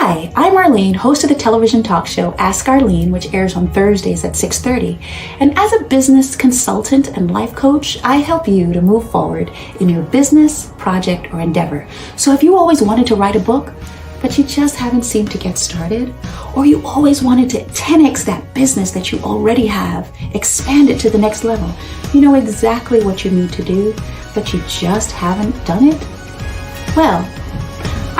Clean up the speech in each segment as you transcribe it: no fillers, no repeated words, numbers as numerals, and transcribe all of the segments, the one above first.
Hi, I'm Arlene, host of the television talk show Ask Arlene, which airs on Thursdays at 6:30. And as a business consultant and life coach, I help you to move forward in your business, project, or endeavor. So if you always wanted to write a book, but you just haven't seemed to get started, or you always wanted to 10x that business that you already have, expand it to the next level, you know exactly what you need to do, but you just haven't done it? Well,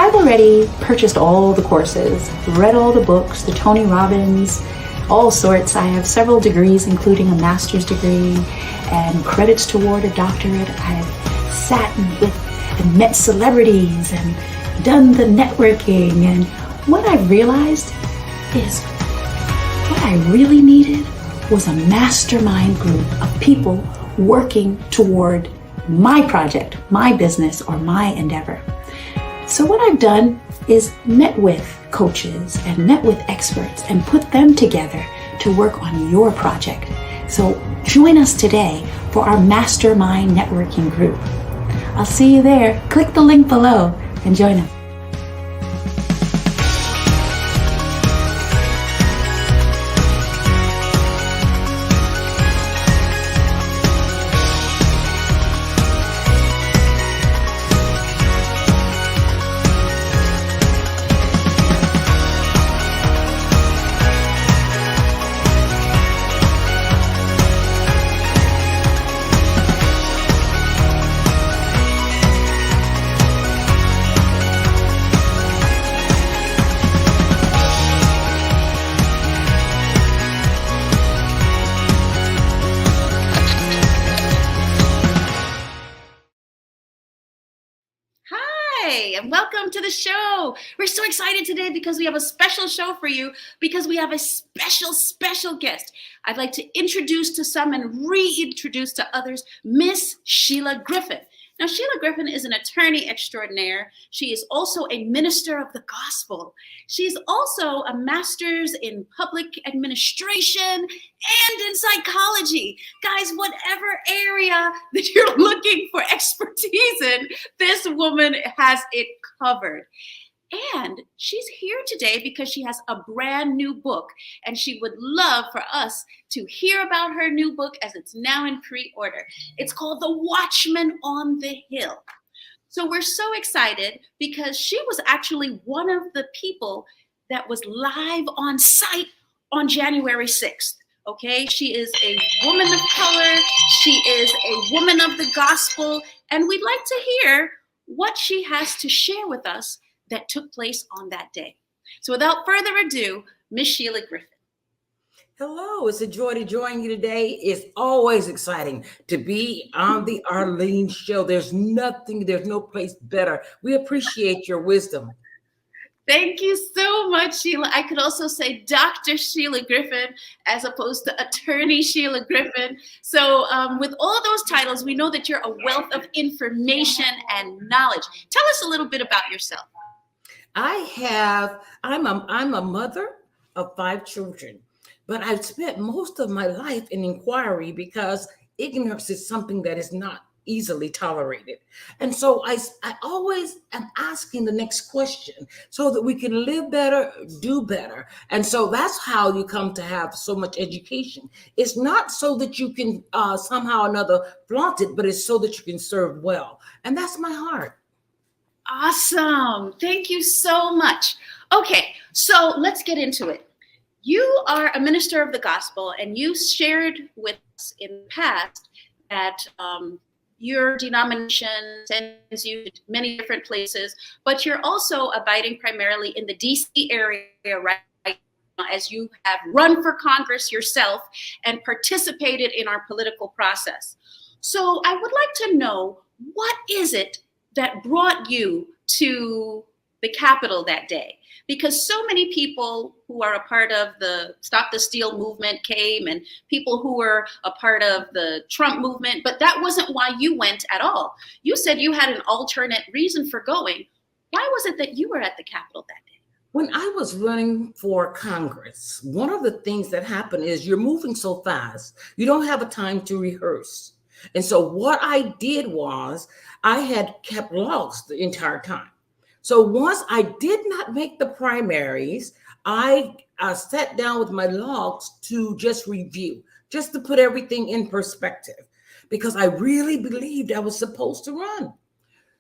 I've already purchased all the courses, read all the books, the Tony Robbins, all sorts. I have several degrees, including a master's degree and credits toward a doctorate. I've sat with and met celebrities and done the networking. And what I realized is what I really needed was a mastermind group of people working toward my project, my business, or my endeavor. So what I've done is met with coaches and met with experts and put them together to work on your project. So join us today for our mastermind networking group. I'll see you there. Click the link below and join us. And welcome to the show. We're so excited today because we have a special show for you, because we have a special guest. I'd like to introduce to some and reintroduce to others Miss Sheila Griffin. Now, Sheila Griffin is an attorney extraordinaire. She is also a minister of the gospel. She's also a master's in public administration and in psychology. Guys, whatever area that you're looking for expertise in, this woman has it covered. And she's here today because she has a brand new book, and she would love for us to hear about her new book as it's now in pre-order. It's called The Watchman on the Hill. So we're so excited because she was actually one of the people that was live on site on January 6th. Okay, she is a woman of color. She is a woman of the gospel, and we'd like to hear what she has to share with us that took place on that day. So without further ado, Miss Sheila Griffin. Hello, it's a joy to join you today. It's always exciting to be on the Arlene Show. There's no place better. We appreciate your wisdom. Thank you so much, Sheila. I could also say Dr. Sheila Griffin as opposed to Attorney Sheila Griffin. So with all those titles, we know that you're a wealth of information and knowledge. Tell us a little bit about yourself. I'm a mother of 5 children, but I've spent most of my life in inquiry because ignorance is something that is not easily tolerated. And so I always am asking the next question so that we can live better, do better. And so that's how you come to have so much education. It's not so that you can somehow or another flaunt it, but it's so that you can serve well. And that's my heart. Awesome. Thank you so much. Okay, so let's get into it. You are a minister of the gospel, and you shared with us in the past that your denomination sends you to many different places, but you're also abiding primarily in the DC area right now, as you have run for Congress yourself and participated in our political process. So I would like to know, what is it that brought you to the Capitol that day? Because so many people who are a part of the Stop the Steal movement came, and people who were a part of the Trump movement, but that wasn't why you went at all. You said you had an alternate reason for going. Why was it that you were at the Capitol that day? When I was running for Congress, one of the things that happened is you're moving so fast, you don't have a time to rehearse. And so what I did was I had kept logs the entire time. So once I did not make the primaries, I sat down with my logs to just review, just to put everything in perspective, because I really believed I was supposed to run.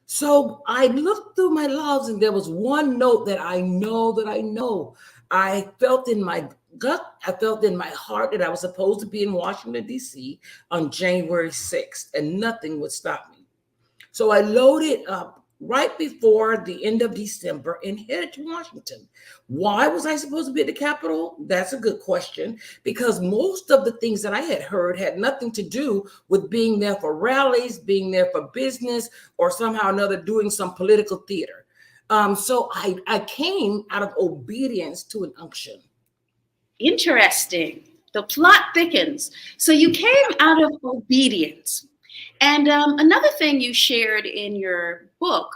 So I looked through my logs, and there was one note that I know. I felt in my gut, I felt in my heart that I was supposed to be in Washington, D.C. on January 6th, and nothing would stop me. So I loaded up right before the end of December and headed to Washington. Why was I supposed to be at the Capitol? That's a good question, because most of the things that I had heard had nothing to do with being there for rallies, being there for business, or somehow or another doing some political theater. So I came out of obedience to an unction. Interesting. The plot thickens. So you came out of obedience. And another thing you shared in your book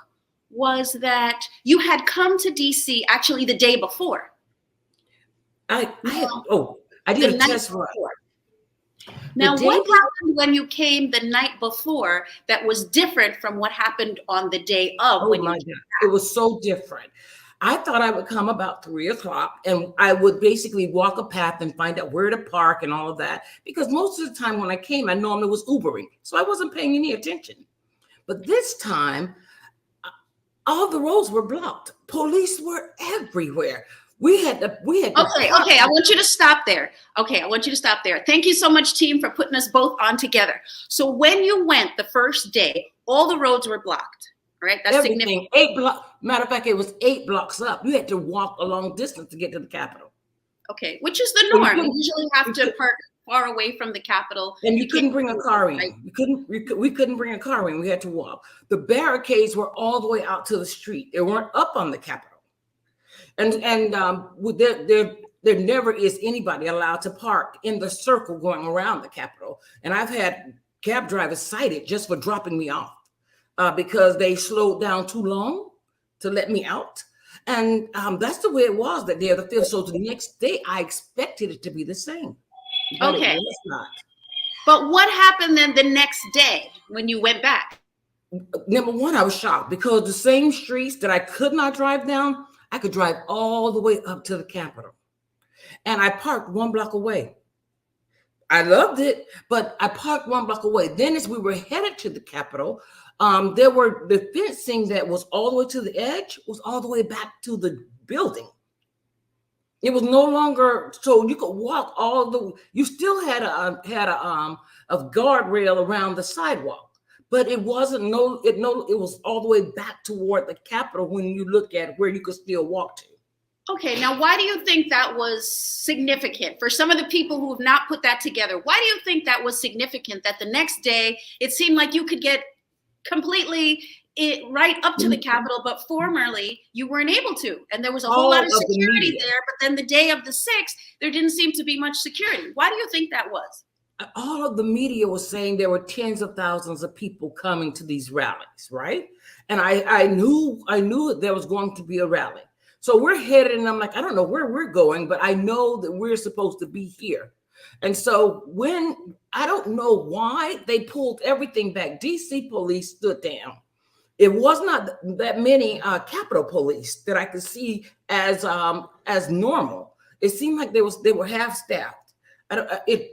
was that you had come to DC actually the day before. I did a test run. Now, what happened when you came the night before that was different from what happened on the day of? Oh my God, it was so different. I thought I would come about 3 o'clock, and I would basically walk a path and find out where to park and all of that. Because most of the time when I came, I normally was Ubering, so I wasn't paying any attention. But this time, all the roads were blocked. Police were everywhere. We had to. Okay. I want you to stop there. Thank you so much, team, for putting us both on together. So when you went the first day, all the roads were blocked. Right, that's everything. 8 blocks. Matter of fact, it was 8 blocks up. You had to walk a long distance to get to the Capitol. Okay, which is the norm. You usually have to park far away from the Capitol, and you couldn't bring a car in. Right? We couldn't bring a car in. We had to walk. The barricades were all the way out to the street. They weren't up on the Capitol, and there never is anybody allowed to park in the circle going around the Capitol. And I've had cab drivers cited just for dropping me off. Because they slowed down too long to let me out. And that's the way it was that day of the 5th. So the next day, I expected it to be the same. But okay. It was not. But what happened then the next day when you went back? Number one, I was shocked because the same streets that I could not drive down, I could drive all the way up to the Capitol. And I parked 1 block away. I loved it, but I parked 1 block away. Then as we were headed to the Capitol, there were the fencing that was all the way to the edge was all the way back to the building. It was no longer so you could walk all the. You still had a guardrail around the sidewalk, but it wasn't it was all the way back toward the Capitol when you look at where you could still walk to. Okay, now why do you think that was significant for some of the people who have not put that together? Why do you think that was significant that the next day it seemed like you could get completely right up to the Capitol, but formerly you weren't able to, and there was a whole lot of security there, but then the day of the 6th there didn't seem to be much security. Why do you think that was? All of the media was saying there were tens of thousands of people coming to these rallies, right? And I knew there was going to be a rally. So we're headed, and I'm like, I don't know where we're going, but I know that we're supposed to be here. And so when I don't know why they pulled everything back, DC police stood down. It was not that many Capitol police that I could see as normal. It seemed like they were half-staffed.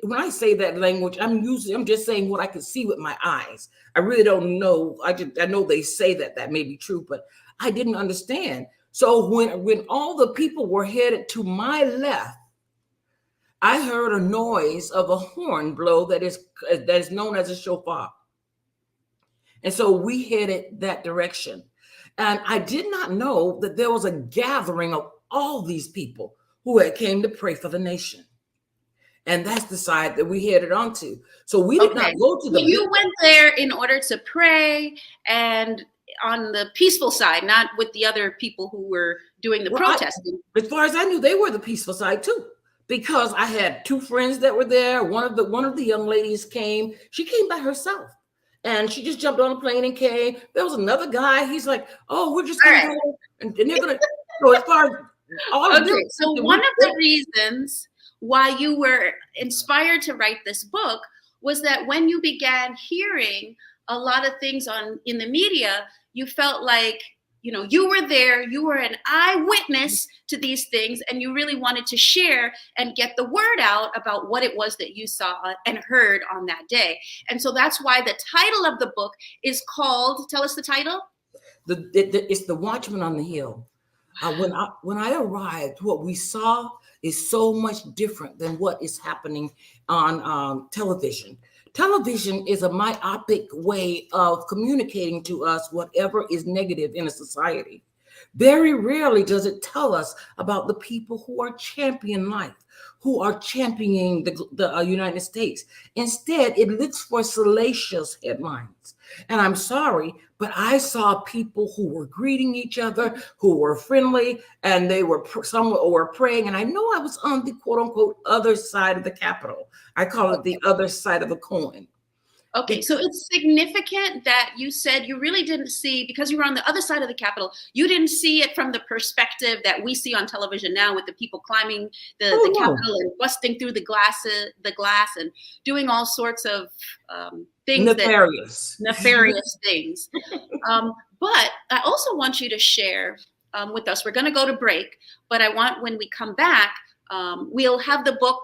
When I say that language, I'm just saying what I could see with my eyes. I really don't know. I know they say that may be true, but I didn't understand. So when all the people were headed to my left, I heard a noise of a horn blow that is known as a shofar. And so we headed that direction. And I did not know that there was a gathering of all these people who had came to pray for the nation. And that's the side that we headed onto. So we did not go to the. You went there in order to pray and on the peaceful side, not with the other people who were doing the protesting. As far as I knew, they were the peaceful side too. Because I had 2 friends that were there. One of the young ladies came. She came by herself, and she just jumped on a plane and came. There was another guy. He's like, "Oh, we're just going to go," and they're going to. So as far as all of them, so one of the reasons why you were inspired to write this book was that when you began hearing a lot of things in the media, you felt like you were there, you were an eyewitness to these things, and you really wanted to share and get the word out about what it was that you saw and heard on that day. And so that's why the title of the book is called, tell us the title. It's The Watchman on the Hill. When I arrived, what we saw is so much different than what is happening on television. Television is a myopic way of communicating to us whatever is negative in a society. Very rarely does it tell us about the people who are championing life, who are championing the United States. Instead, it looks for salacious headlines. And I'm sorry, but I saw people who were greeting each other, who were friendly, and some were praying. And I know I was on the quote unquote other side of the Capitol. I call it the other side of the coin. Okay, so it's significant that you said you really didn't see, because you were on the other side of the Capitol, you didn't see it from the perspective that we see on television now with the people climbing the Capitol and busting through the glass and doing all sorts of things. Nefarious things. But I also want you to share with us, we're going to go to break, but I want, when we come back, we'll have the book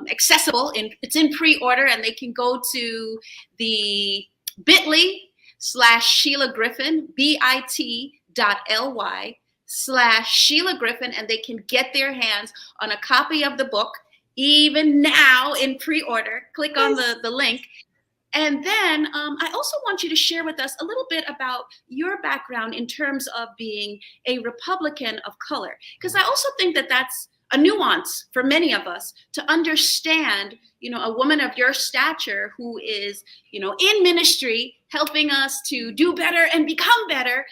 accessible. It's in pre-order, and they can go to the bit.ly/Sheila Griffin, bit.ly/Sheila Griffin, and they can get their hands on a copy of the book, even now in pre-order. Click on the link. And then I also want you to share with us a little bit about your background in terms of being a Republican of color, because I also think that that's a nuance for many of us to understand, a woman of your stature who is, in ministry, helping us to do better and become better.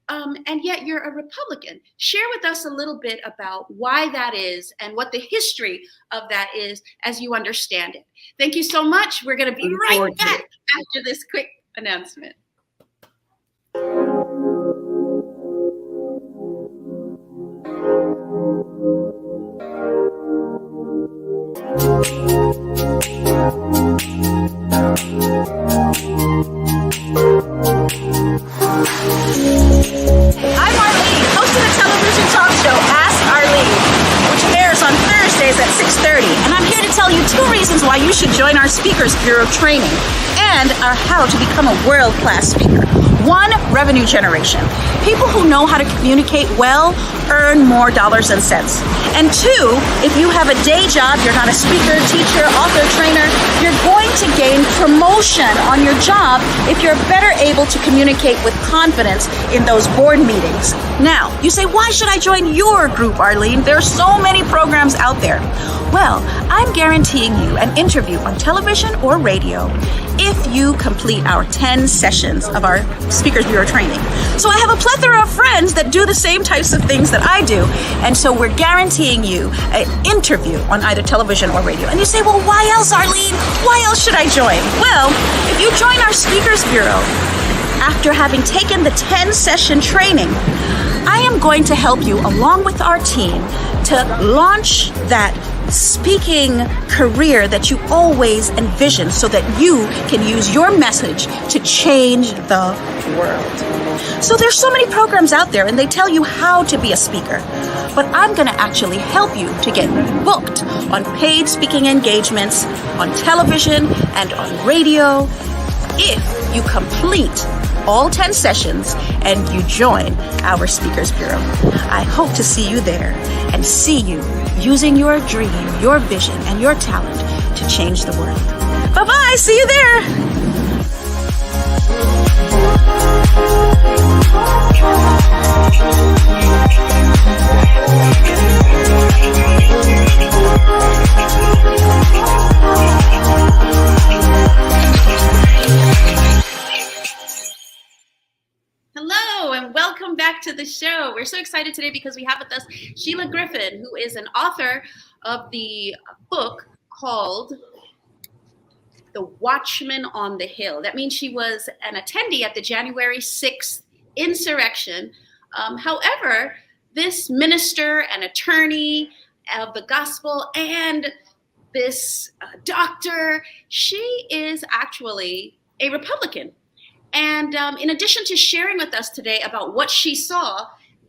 And yet you're a Republican. Share with us a little bit about why that is and what the history of that is as you understand it. Thank you so much. We're going to be right back after this quick announcement. I'm Arlene, host of the television talk show Ask Arlene, which airs on Thursdays at 6:30. And I'm here to tell you 2 reasons why you should join our Speakers Bureau training and how to become a world-class speaker. 1, revenue generation. People who know how to communicate well earn more dollars and cents. And 2, if you have a day job, you're not a speaker, teacher, author, trainer, you're going to gain promotion on your job if you're better able to communicate with confidence in those board meetings. Now, you say, why should I join your group, Arlene? There are so many programs out there. Well, I'm guaranteeing you an interview on television or radio if you complete our 10 sessions of our Speakers Bureau training. So I have a plethora of friends that do the same types of things that I do, and so we're guaranteeing you an interview on either television or radio. And you say, well, why else, Arlene? Why else should I join? Well, if you join our Speakers Bureau, after having taken the 10-session training, I am going to help you, along with our team, to launch that speaking career that you always envisioned so that you can use your message to change the world. So there's so many programs out there, and they tell you how to be a speaker. But I'm going to actually help you to get booked on paid speaking engagements, on television and on radio, if you complete all 10 sessions and you join our Speakers Bureau. I hope to see you there and see you using your dream, your vision, and your talent to change the world. Bye-bye. See you there. Hello and welcome back to the show. We're so excited today because we have with us Sheila Griffin, who is an author of the book called The Watchman on the Hill. That means she was an attendee at the January 6th insurrection. However, this minister and attorney of the gospel and this doctor, she is actually a Republican. And in addition to sharing with us today about what she saw,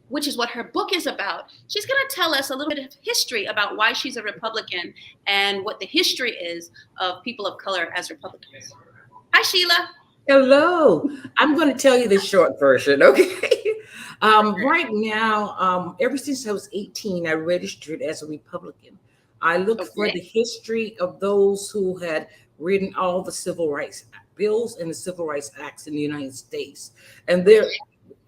which is what her book is about, she's going to tell us a little bit of history about why she's a Republican and what the history is of people of color as Republicans. Hi, Sheila. Hello. I'm going to tell you the short version, okay? Right now, ever since I was 18, I registered as a Republican. I looked for the history of those who had written all the civil rights bills and the civil rights acts in the United States. And there,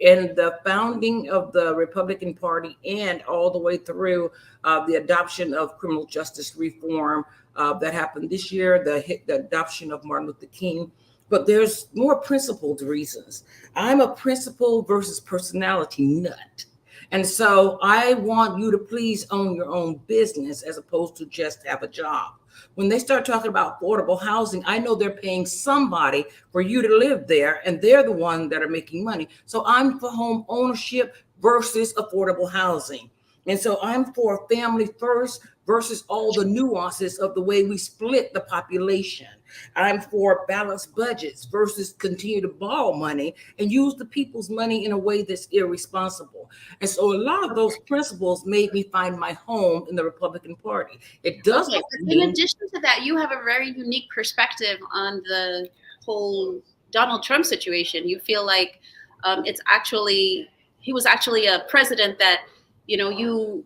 in the founding of the Republican Party and all the way through the adoption of criminal justice reform that happened this year, the adoption of Martin Luther King. But there's more principled reasons. I'm a principle versus personality nut. And so I want you to please own your own business as opposed to just have a job. When they start talking about affordable housing, I know they're paying somebody for you to live there, and they're the one that are making money. So I'm for home ownership versus affordable housing. And so I'm for family first versus all the nuances of the way we split the population. I'm for balanced budgets versus continue to borrow money and use the people's money in a way that's irresponsible. And so a lot of those principles made me find my home in the Republican Party. It doesn't. Okay. In addition to that, you have a very unique perspective on the whole Donald Trump situation. You feel like he was actually a president that, you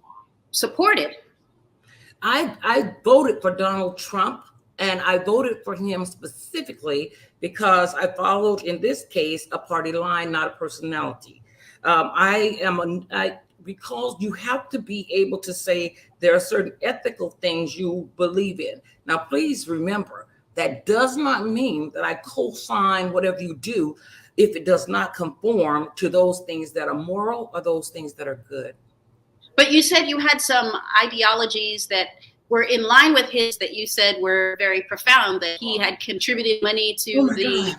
supported. I voted for Donald Trump, and I voted for him specifically because I followed, in this case, a party line, not a personality. Because you have to be able to say there are certain ethical things you believe in. Now, please remember, that does not mean that I co-sign whatever you do if it does not conform to those things that are moral or those things that are good. But you said you had some ideologies that were in line with his that you said were very profound, that he had contributed money to within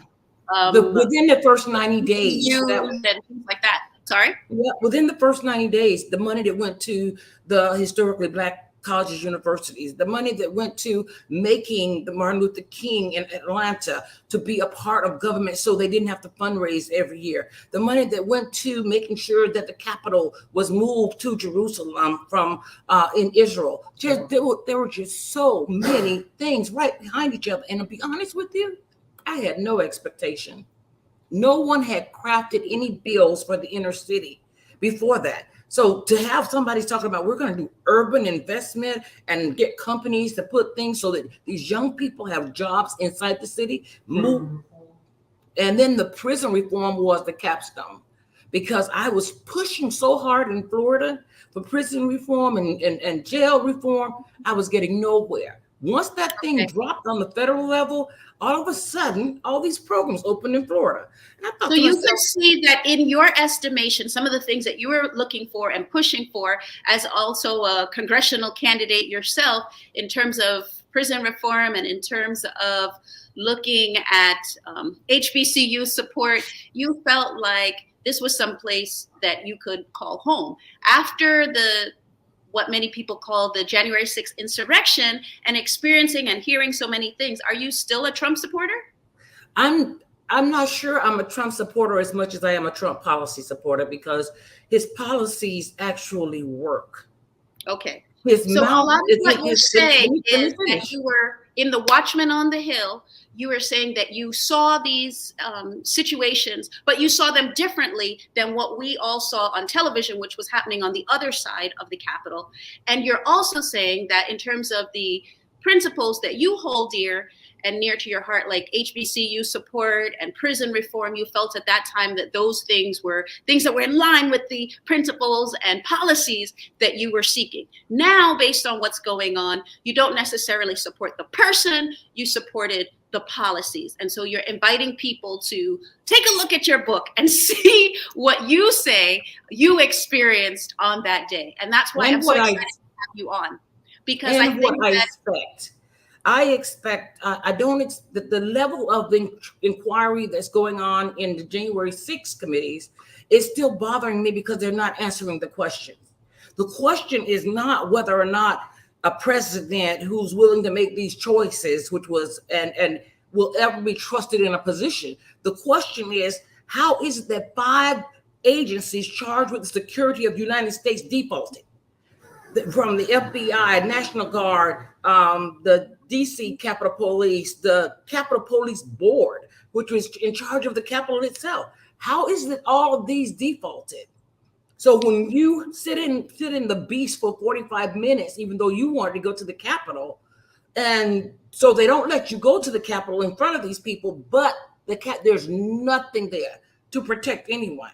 the first 90 days. And things like that. Sorry? Yeah, within the first 90 days, the money that went to the historically Black colleges, universities, the money that went to making the Martin Luther King in Atlanta to be a part of government so they didn't have to fundraise every year, the money that went to making sure that the capital was moved to Jerusalem from in Israel. There were just so many things right behind each other. And to be honest with you, I had no expectation. No one had crafted any bills for the inner city before that. So to have somebody talking about we're going to do urban investment and get companies to put things so that these young people have jobs inside the city, move. And then the prison reform was the capstone, because I was pushing so hard in Florida for prison reform and jail reform. I was getting nowhere. Once that thing dropped on the federal level, all of a sudden, all these programs opened in Florida. And I thought so you could see that in your estimation, some of the things that you were looking for and pushing for as also a congressional candidate yourself in terms of prison reform and in terms of looking at HBCU support, you felt like this was someplace that you could call home. After what many people call the January 6th insurrection and experiencing and hearing so many things, are you still a Trump supporter? I'm not sure I'm a Trump supporter as much as I am a Trump policy supporter, because his policies actually work. Okay. So a lot of what you're saying is that you were in the Watchman on the Hill. You were saying that you saw these situations, but you saw them differently than what we all saw on television, which was happening on the other side of the Capitol. And you're also saying that in terms of the principles that you hold dear and near to your heart, like HBCU support and prison reform, you felt at that time that those things were things that were in line with the principles and policies that you were seeking. Now, based on what's going on, you don't necessarily support the person, you supported the policies. And so you're inviting people to take a look at your book and see what you say you experienced on that day. And that's why I'm so excited to have you on. Because I think I expect the level of inquiry that's going on in the January 6th committees is still bothering me, because they're not answering the question. The question is not whether or not a president who's willing to make these choices, which was and will ever be trusted in a position. The question is, how is it that 5 agencies charged with the security of the United States defaulted? From the FBI, National Guard, the DC Capitol Police, the Capitol Police Board, which was in charge of the Capitol itself. How is it all of these defaulted? So when you sit in the beast for 45 minutes, even though you wanted to go to the Capitol, and so they don't let you go to the Capitol in front of these people, but there's nothing there to protect anyone.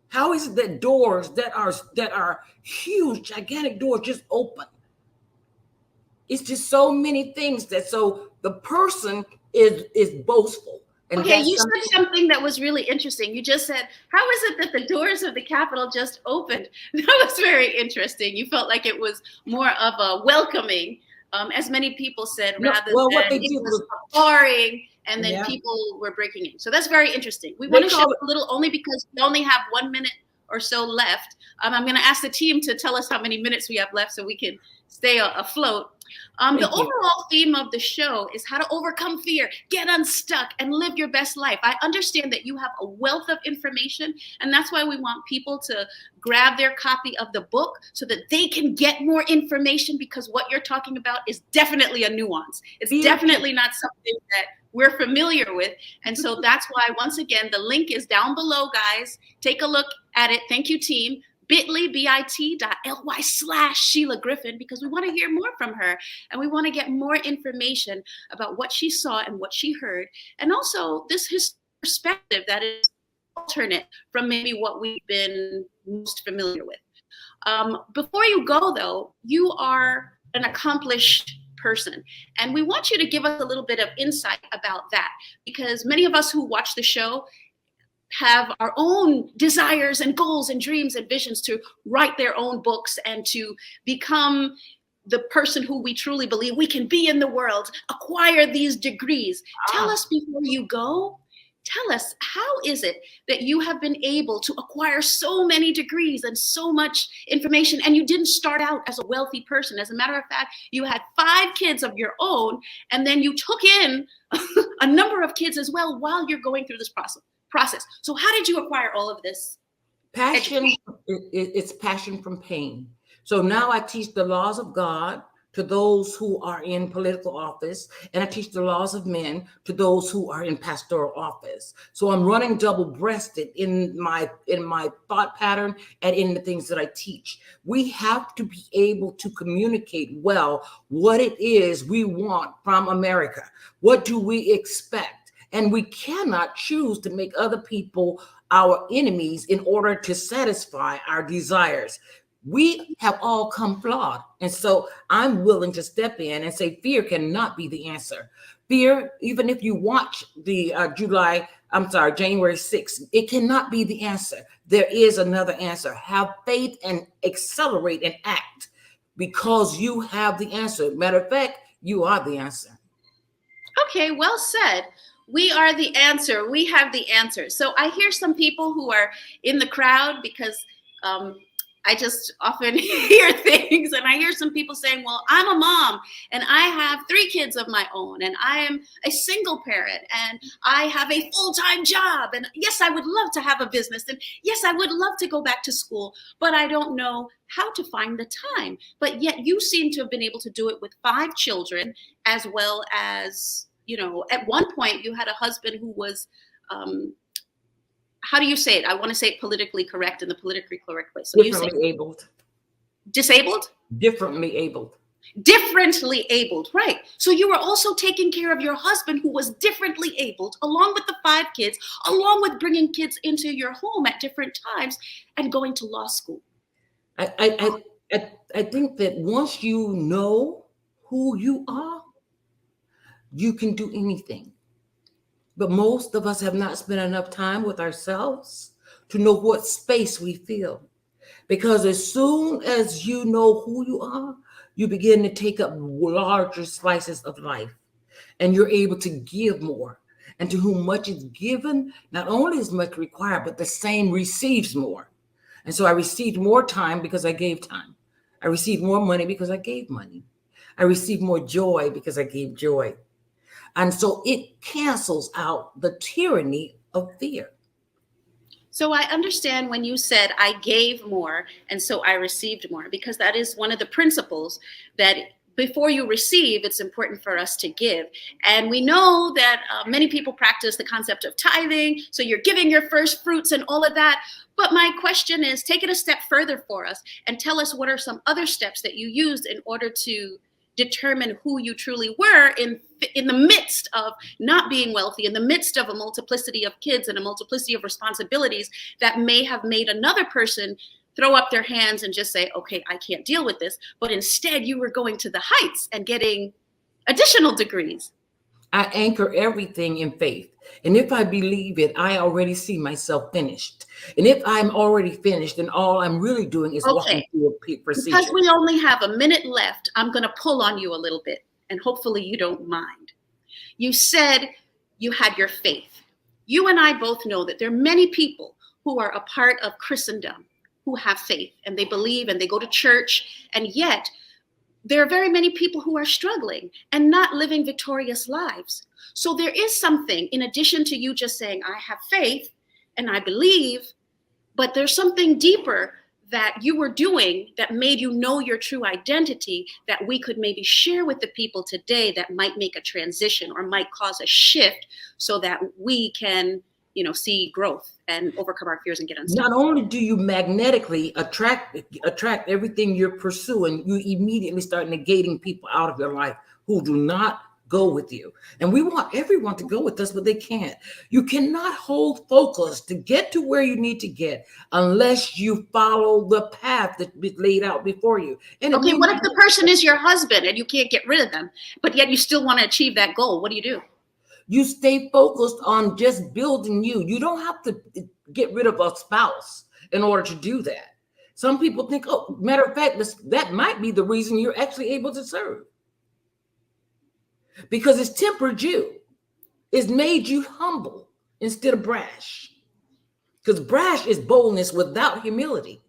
How is it that doors that are huge, gigantic doors just open? It's just so many things so the person is boastful. And okay, you said something that was really interesting. You just said, how is it that the doors of the Capitol just opened? That was very interesting. You felt like it was more of a welcoming, as many people said, rather than what they it was boring, and then people were breaking in. So that's very interesting. We want to shift a little, only because we only have 1 minute or so left. I'm going to ask the team to tell us how many minutes we have left so we can stay afloat. The overall theme of the show is how to overcome fear, get unstuck, and live your best life. I understand that you have a wealth of information, and that's why we want people to grab their copy of the book so that they can get more information, because what you're talking about is definitely a nuance. It's definitely not something that we're familiar with. And so that's why, once again, the link is down below, guys. Take a look at it. Thank you, team. bit.ly, bit.ly/Sheila Griffin, because we want to hear more from her, and we want to get more information about what she saw and what she heard, and also this perspective that is alternate from maybe what we've been most familiar with. Before you go, though, you are an accomplished person, and we want you to give us a little bit of insight about that, because many of us who watch the show have our own desires and goals and dreams and visions to write their own books and to become the person who we truly believe we can be in the world, acquire these degrees. Tell us, before you go, tell us, how is it that you have been able to acquire so many degrees and so much information, and you didn't start out as a wealthy person? As a matter of fact, you had 5 kids of your own, and then you took in a number of kids as well while you're going through this process. So how did you acquire all of this? Passion, it's passion from pain. So now I teach the laws of God to those who are in political office, and I teach the laws of men to those who are in pastoral office. So I'm running double-breasted in my thought pattern and in the things that I teach. We have to be able to communicate well what it is we want from America. What do we expect? And we cannot choose to make other people our enemies in order to satisfy our desires. We have all come flawed. And so I'm willing to step in and say fear cannot be the answer. Fear, even if you watch the January 6th, it cannot be the answer. There is another answer. Have faith and accelerate and act, because you have the answer. Matter of fact, you are the answer. Okay, well said. We are the answer. We have the answer. So I hear some people who are in the crowd, because I just often hear things, and I hear some people saying, well, I'm a mom and I have 3 kids of my own, and I am a single parent, and I have a full-time job. And yes, I would love to have a business. And yes, I would love to go back to school, but I don't know how to find the time. But yet you seem to have been able to do it with 5 children, as well as, you know, at one point you had a husband who was, how do you say it? I want to say it politically correct, in the politically correct way. So differently abled. Disabled? Differently abled. Differently abled, right. So you were also taking care of your husband, who was differently abled, along with the 5 kids, along with bringing kids into your home at different times, and going to law school. I think that once you know who you are, you can do anything. But most of us have not spent enough time with ourselves to know what space we feel. Because as soon as you know who you are, you begin to take up larger slices of life, and you're able to give more. And to whom much is given, not only is much required, but the same receives more. And so I received more time because I gave time. I received more money because I gave money. I received more joy because I gave joy. And so it cancels out the tyranny of fear. So I understand when you said I gave more and so I received more, because that is one of the principles that before you receive, it's important for us to give. And we know that many people practice the concept of tithing. So you're giving your first fruits and all of that. But my question is, take it a step further for us and tell us what are some other steps that you used in order to determine who you truly were in the midst of not being wealthy, in the midst of a multiplicity of kids and a multiplicity of responsibilities that may have made another person throw up their hands and just say, okay, I can't deal with this. But instead, you were going to the heights and getting additional degrees. I anchor everything in faith. And if I believe it, I already see myself finished. And if I'm already finished, then all I'm really doing is walking through a procedure. Because we only have a minute left, I'm going to pull on you a little bit, and hopefully you don't mind. You said you had your faith. You and I both know that there are many people who are a part of Christendom who have faith, and they believe, and they go to church, and yet there are very many people who are struggling and not living victorious lives. So there is something, in addition to you just saying, I have faith and I believe, but there's something deeper that you were doing that made you know your true identity that we could maybe share with the people today that might make a transition or might cause a shift so that we can, see growth and overcome our fears and get unstuck. Not only do you magnetically attract everything you're pursuing, you immediately start negating people out of your life who do not go with you. And we want everyone to go with us, but they can't. You cannot hold focus to get to where you need to get unless you follow the path that is laid out before you. And okay, what if the person is your husband and you can't get rid of them, but yet you still want to achieve that goal? What do you do? You stay focused on just building you. You don't have to get rid of a spouse in order to do that. Some people think, oh, matter of fact, that might be the reason you're actually able to serve. Because it's tempered you. It's made you humble instead of brash. Because brash is boldness without humility.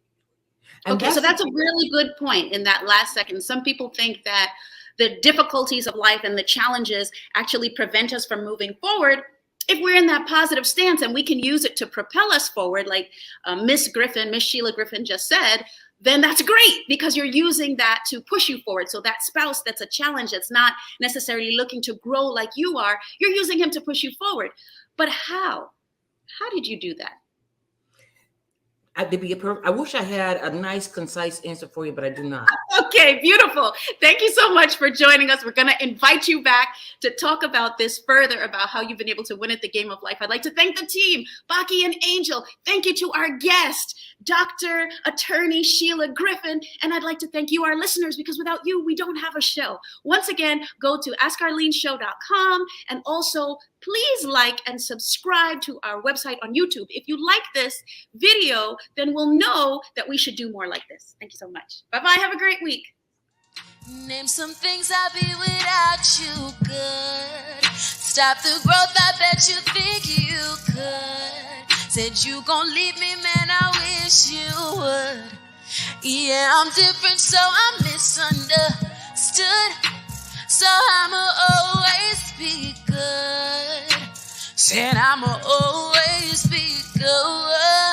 And okay, so that's a really good point in that last second. Some people think that the difficulties of life and the challenges actually prevent us from moving forward. If we're in that positive stance and we can use it to propel us forward, like Miss Sheila Griffin just said, then that's great because you're using that to push you forward. So that spouse that's a challenge, that's not necessarily looking to grow like you are, you're using him to push you forward. But how? How did you do that? I wish I had a nice, concise answer for you, but I do not. Okay, beautiful. Thank you so much for joining us. We're going to invite you back to talk about this further, about how you've been able to win at the game of life. I'd like to thank the team, Baki and Angel. Thank you to our guest, Dr. Attorney Sheila Griffin. And I'd like to thank you, our listeners, because without you, we don't have a show. Once again, go to askarleneshow.com and also please like and subscribe to our website on YouTube. If you like this video, then we'll know that we should do more like this. Thank you so much. Bye-bye. Have a great week. Name some things I'll be without you, good. Stop the growth, I bet you think you could. Said you gon' leave me, man, I wish you would. Yeah, I'm different, so I'm misunderstood. So I'ma always be good. Said I'ma always be good.